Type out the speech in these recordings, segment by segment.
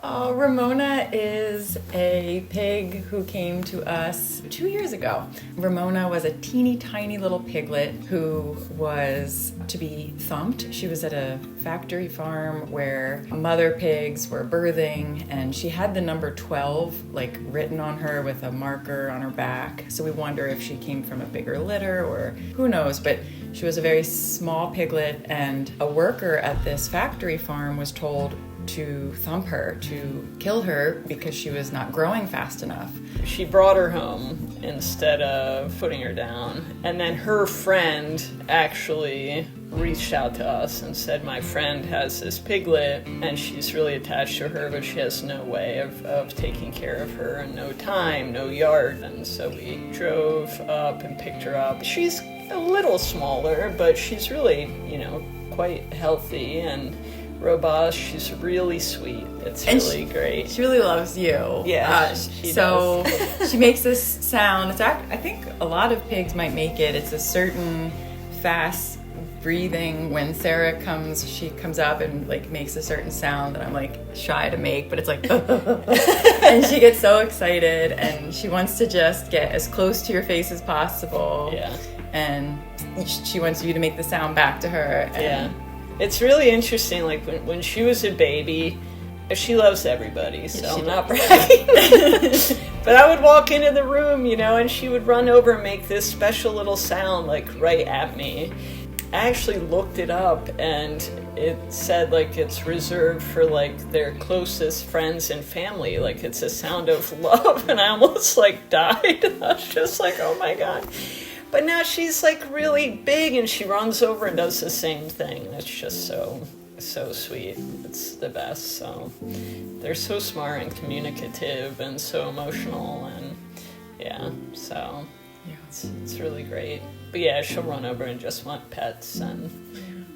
Ramona is a pig who came to us 2 years ago. Ramona was a teeny tiny little piglet who was to be thumped. She was at a factory farm where mother pigs were birthing, and she had the number 12 written on her with a marker on her back. So we wonder if she came from a bigger litter or who knows, but she was a very small piglet, and a worker at this factory farm was told to thump her, to kill her because she was not growing fast enough. She brought her home instead of putting her down. And then her friend actually reached out to us and said, my friend has this piglet and she's really attached to her, but she has no way of taking care of her, and no time, no yard. And so we drove up and picked her up. She's a little smaller, but she's really, quite healthy and robust. She's really sweet. It's really great. She really loves you. Yeah, she does. She makes this sound. I think a lot of pigs might make it. It's a certain fast breathing. When Sarah comes, she comes up and makes a certain sound that I'm shy to make, but it's and she gets so excited and she wants to just get as close to your face as possible. Yeah. And she wants you to make the sound back to her. Yeah. It's really interesting, when she was a baby, she loves everybody, so I'm not bragging. But I would walk into the room, and she would run over and make this special little sound, right at me. I actually looked it up, and it said, it's reserved for, their closest friends and family. It's a sound of love, and I almost, died. I was just oh my God. But now she's really big and she runs over and does the same thing. It's just so sweet. It's the best. So they're so smart and communicative and so emotional, and it's really great. But yeah, she'll run over and just want pets, and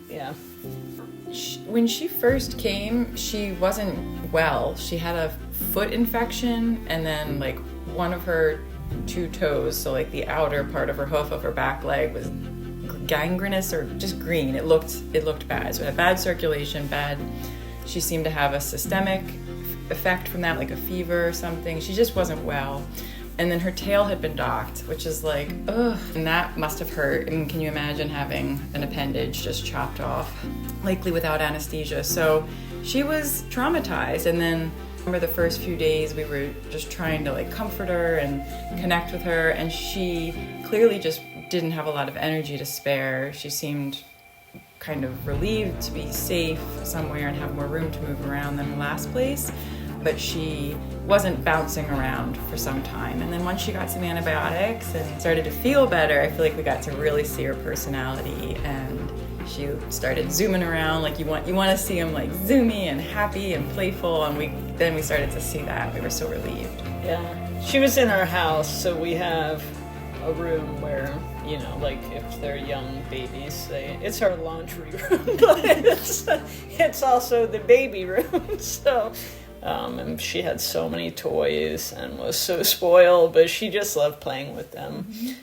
yeah. When she first came, she wasn't well. She had a foot infection, and then one of her 2 toes, so the outer part of her hoof of her back leg was gangrenous or just green. It looked bad. So it had bad circulation, she seemed to have a systemic effect from that, a fever or something. She just wasn't well. And then her tail had been docked, which is ugh. And that must have hurt. I mean, can you imagine having an appendage just chopped off, likely without anesthesia? So she was traumatized. And then remember the first few days we were just trying to comfort her and connect with her, and she clearly just didn't have a lot of energy to spare. She seemed kind of relieved to be safe somewhere and have more room to move around than her last place, but she wasn't bouncing around for some time. And then once she got some antibiotics and started to feel better, I feel we got to really see her personality, and she started zooming around. You want to see them zoomy and happy and playful, and then we started to see that. We were so relieved. Yeah, she was in our house, so we have a room where if they're young babies, it's our laundry room, but it's also the baby room. So and she had so many toys and was so spoiled, but she just loved playing with them. Mm-hmm.